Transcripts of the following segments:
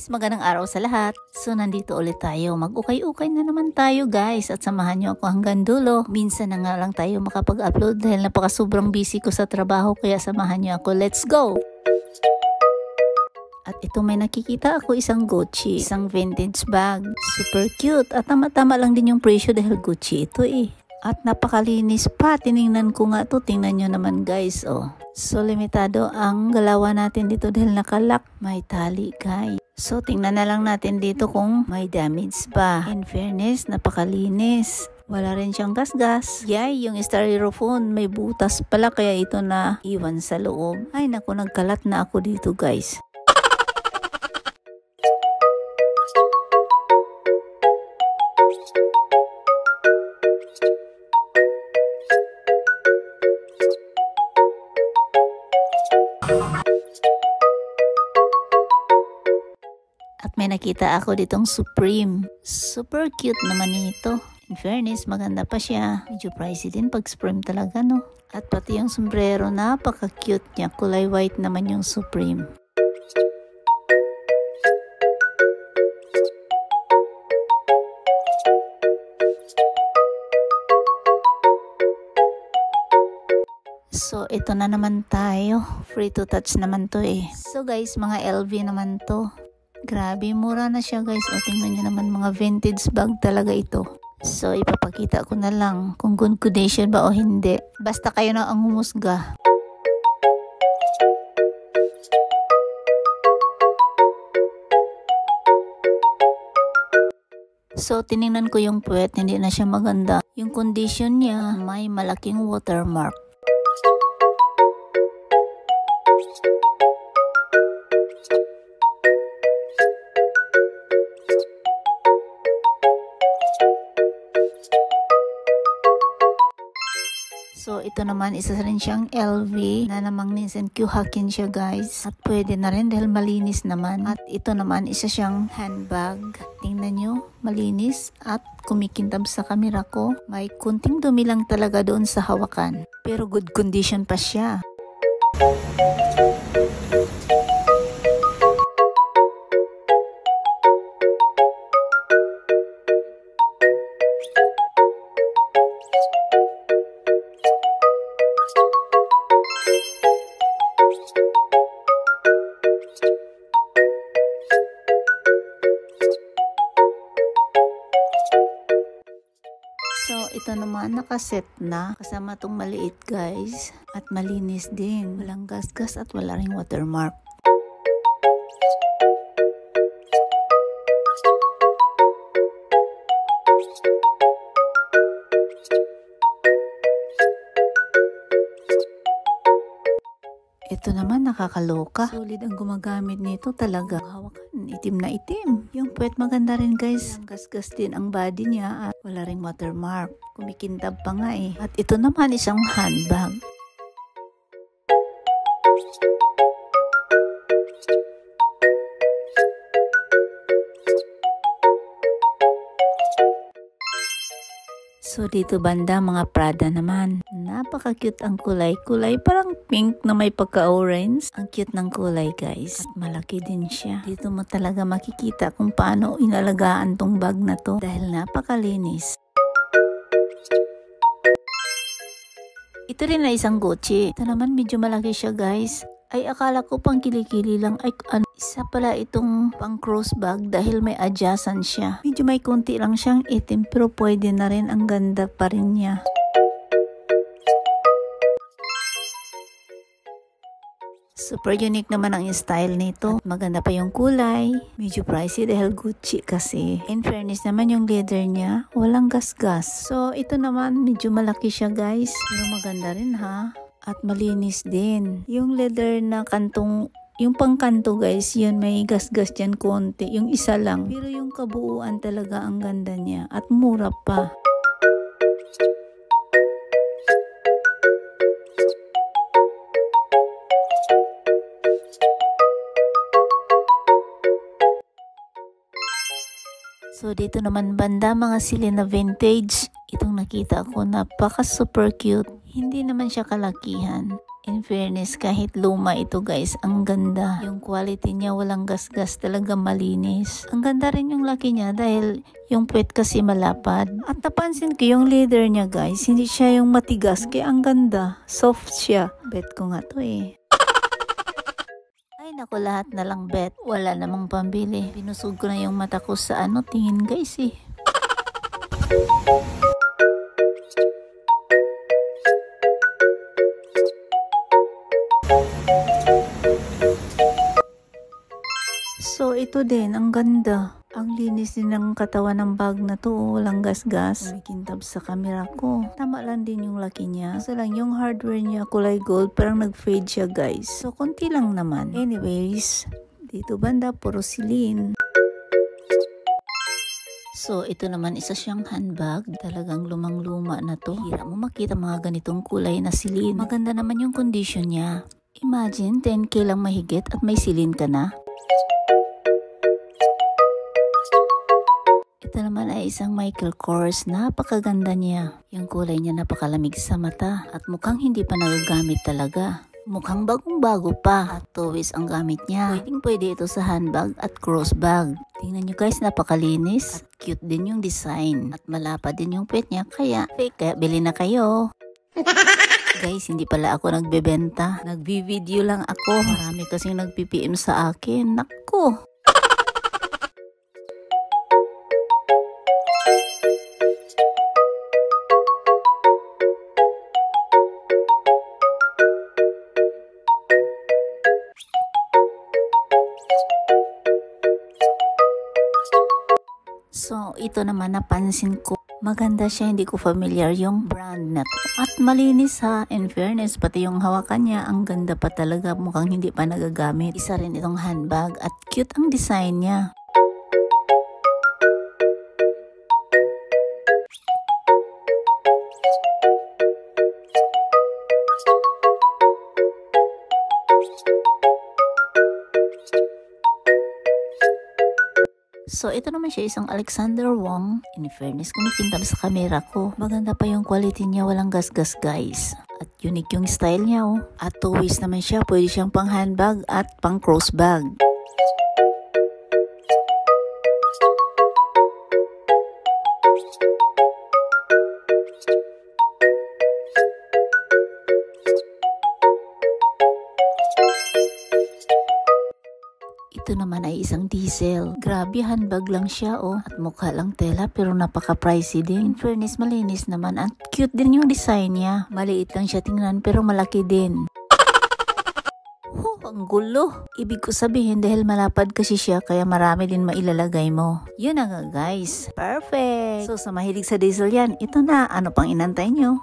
magandang araw sa lahat. So nandito ulit tayo, mag-ukay-ukay na naman tayo guys at samahan nyo ako hanggang dulo. Minsan na nga lang tayo makapag-upload dahil sobrang busy ko sa trabaho kaya samahan nyo ako, let's go! At ito may nakikita ako isang Gucci, isang vintage bag, super cute at tama-tama lang din yung presyo dahil Gucci ito eh. At napakalinis pa, tiningnan ko nga to, tingnan nyo naman guys oh. So limitado ang galawan natin dito dahil nakalock, may tali guys. So tingnan na lang natin dito kung may damage ba. In fairness, napakalinis. Wala rin siyang gas-gas. Yay, yung styrofoam may butas pala kaya ito na iwan sa loob. Ay naku, nagkalat na ako dito guys. At may nakita ako ditong Supreme. Super cute naman ito. In fairness, maganda pa siya. Medyo pricey din pag Supreme talaga, no? At pati yung sombrero, napaka-cute niya. Kulay white naman yung Supreme. So, ito na naman tayo. Free to touch naman to eh. So guys, mga LV naman to. Grabe, mura na siya guys. O, tingnan nyo naman, mga vintage bag talaga ito. So, ipapakita ko na lang kung good condition ba o hindi. Basta kayo na ang humusga. So, tiningnan ko yung puwet, hindi na siya maganda. Yung condition niya, may malaking watermark. So, ito naman, isa rin siyang LV na namang minsan Q-hakin siya guys. At pwede na rin dahil malinis naman. At ito naman, isa siyang handbag. Tingnan nyo, malinis at kumikintab sa kamera ko. May kunting dumi lang talaga doon sa hawakan. Pero good condition pa siya. So, ito naman nakaset na kasama tong maliit guys at malinis din. Walang gas-gas at wala ring watermark. Ito naman nakakaloka. Solid ang gumagamit nito talaga. Hawakan, itim na itim. Yung puwet maganda rin guys. Gas-gas din ang body niya at wala ring watermark. Kumikintab pa nga eh. At ito naman isang handbag. So dito banda mga Prada naman. Napaka-cute ang kulay. Kulay parang pink na may pagka-orange. Ang cute ng kulay guys. At malaki din siya. Dito mo talaga makikita kung paano inalagaan tong bag na to. Dahil napakalinis. Ito rin na isang Gucci. Ito naman medyo malaki siya guys. Ay akala ko pang kilikili lang. Ay isa pala itong pang cross bag dahil may adjacent siya. Medyo may konti lang siyang itim pero pwede na rin, ang ganda pa rin niya. Super unique naman ang style nito. At maganda pa yung kulay. Medyo pricey dahil Gucci kasi. In fairness naman yung leather niya, walang gas-gas. So ito naman medyo malaki siya guys. Pero maganda rin ha. At malinis din. Yung leather na kantong, yung pangkanto guys, yun may gas-gas dyan konti. Yung isa lang. Pero yung kabuuan talaga ang ganda niya. At mura pa. So dito naman banda mga sili na vintage. Itong nakita ko napaka super cute. Hindi naman siya kalakihan. In fairness, kahit luma ito guys, ang ganda. Yung quality niya walang gasgas, talaga malinis. Ang ganda rin yung laki niya dahil yung puwet kasi malapad. At napansin ko yung leather niya guys, hindi siya yung matigas, kaya ang ganda. Soft siya. Bet ko nga to eh. Ay naku, lahat na lang bet. Wala namang pambili. Pinusog ko na yung mata ko sa tingin guys eh. So ito din, ang ganda. Ang linis din ng katawan ng bag na to, walang gasgas. Kumikintab sa camera ko. Tama lang din yung laki niya. Kasi lang yung hardware niya kulay gold, parang nag-fade siya guys. So konti lang naman. Anyways, dito banda puro silin. So ito naman isa siyang handbag. Talagang lumang-luma na to. Hira mo makita mga ganitong kulay na silin. Maganda naman yung condition niya. Imagine 10K lang mahigit at may silin ka na. Ito naman ay isang Michael Kors. Napakaganda niya. Yung kulay niya napakalamig sa mata. At mukhang hindi pa nagagamit talaga. Mukhang bagong-bago pa. At tuwis ang gamit niya. Pwede ito sa handbag at crossbag. Tingnan nyo guys, napakalinis. At cute din yung design. At malapad din yung puwet niya. Kaya bili na kayo. Guys, hindi pala ako nagbebenta. Nagbi-video lang ako. Marami kasing nagpi-PM sa akin. Naku! So, ito naman napansin ko. Maganda siya, hindi ko familiar yung brand na to. At malinis ha, in fairness, pati yung hawakan niya, ang ganda pa talaga, mukhang hindi pa nagagamit. Isa rin itong handbag at cute ang design niya. So, ito naman siya isang Alexander Wang. In fairness, kumikintab sa camera ko. Maganda pa yung quality niya, walang gasgas guys. At unique yung style niya oh. At two-ways naman siya, pwede siyang pang handbag at pang crossbag. Ito naman ay isang diesel. Grabe, handbag lang siya oh. At mukha lang tela pero napaka-pricey din. In fairness, malinis naman at cute din yung design niya. Maliit lang siya tingnan pero malaki din. Oh, ang gulo. Ibig ko sabihin dahil malapad kasi siya kaya marami din mailalagay mo. Yun na nga guys. Perfect! So sa mahilig sa diesel yan, ito na. Ano pang inantay nyo?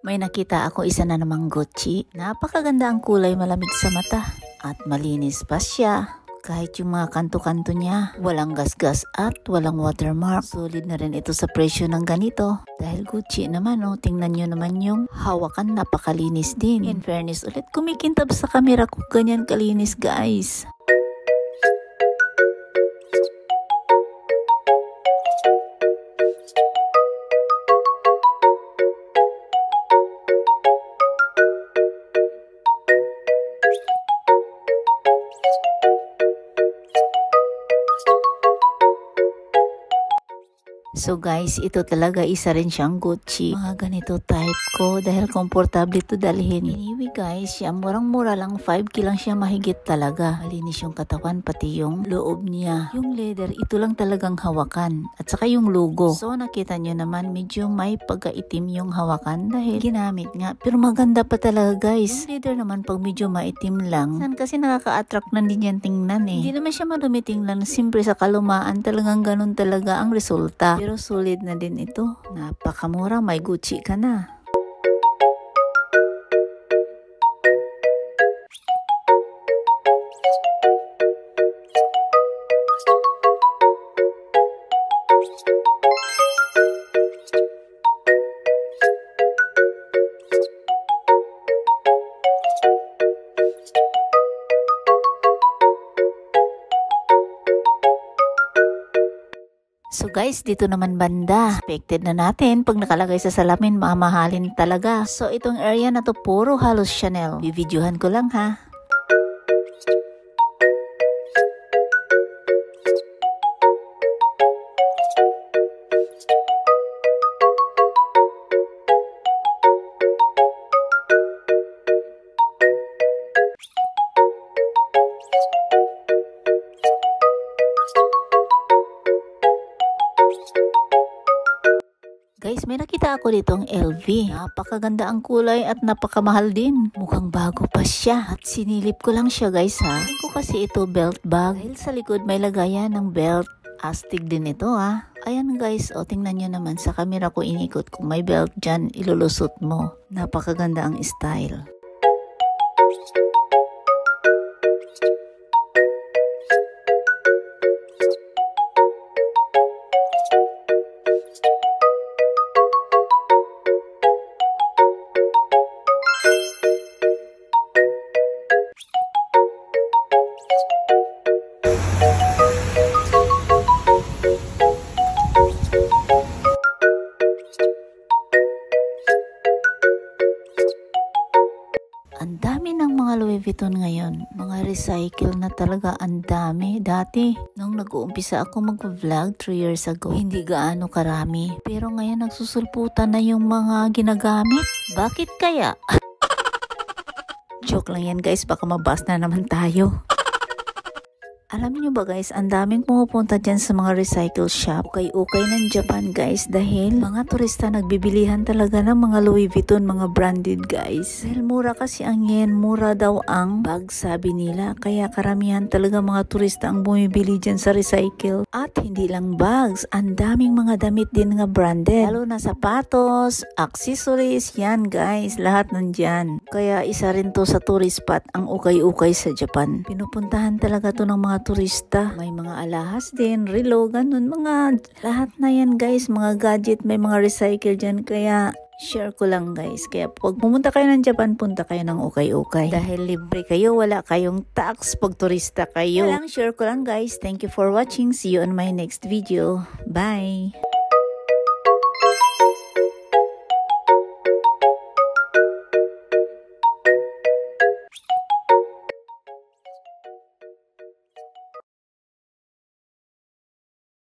May nakita ako isa na namang Gucci. Napakaganda ang kulay, malamig sa mata. At malinis pa siya. Kahit yung mga kanto-kanto niya, walang gasgas at walang watermark. Solid na rin ito sa presyo ng ganito. Dahil Gucci naman oh, tingnan nyo naman yung hawakan, napakalinis din. In fairness ulit, kumikintab sa camera ko, ganyan kalinis guys. So guys, ito talaga isa rin siyang Gucci. Mga ganito type ko dahil komportable to dalhin. Anyway guys, siya murang-mura lang, 5K lang siya mahigit talaga. Malinis yung katawan pati yung loob niya. Yung leather, ito lang talagang hawakan. At saka yung logo. So nakita nyo naman medyo may pagkaitim yung hawakan dahil ginamit nga. Pero maganda pa talaga guys. Yung leather naman pag medyo maitim lang. San kasi nakaka-attract na din yan tingnan eh. Hindi naman siya madumi tingnan. Siyempre sa kalumaan talagang ganun talaga ang resulta. Pero solid na din ito. Napakamura, may Gucci ka na. So guys, dito naman banda. Expected na natin pag nakalagay sa salamin, mamahalin talaga. So itong area na to puro halos Chanel. Bibidyohan ko lang ha. Guys, may nakita ako ditong LV. Napakaganda ang kulay at napakamahal din. Mukhang bago pa siya. At sinilip ko lang siya guys ha. Tingin ko kasi ito belt bag. Dahil sa likod may lagayan ng belt. Astig din ito ha. Ayan guys, o tingnan nyo naman sa camera ko inikot. Kung may belt dyan, ilulusot mo. Napakaganda ang style. Ang dami ng mga Louis Vuitton ngayon. Mga recycle na talaga, ang dami. Dati, nung nag-uumpisa ako mag-vlog 3 years ago, hindi gaano karami. Pero ngayon nagsusulputan na yung mga ginagamit. Bakit kaya? Joke lang yan guys, baka mabas na naman tayo. Alam niyo ba guys, ang daming pumupunta dyan sa mga recycle shop. Ukay-ukay ng Japan guys dahil mga turista nagbibilihan talaga ng mga Louis Vuitton, mga branded guys. Dahil mura kasi ang yen, mura daw ang bag sabi nila. Kaya karamihan talaga mga turista ang bumibili dyan sa recycle. At hindi lang bags, ang daming mga damit din nga branded. Lalo na sapatos, accessories, yan guys, lahat nandyan. Kaya isa rin to sa tourist spot ang ukay-ukay sa Japan. Pinupuntahan talaga to ng mga turista. May mga alahas din, relo, ganun, mga lahat na yan guys, mga gadget, may mga recycle dyan. Kaya share ko lang guys. Kaya pag pumunta kayo ng Japan, punta kayo ng ukay-ukay. Dahil libre kayo, wala kayong tax pag turista kayo. Share ko lang guys. Thank you for watching. See you on my next video. Bye!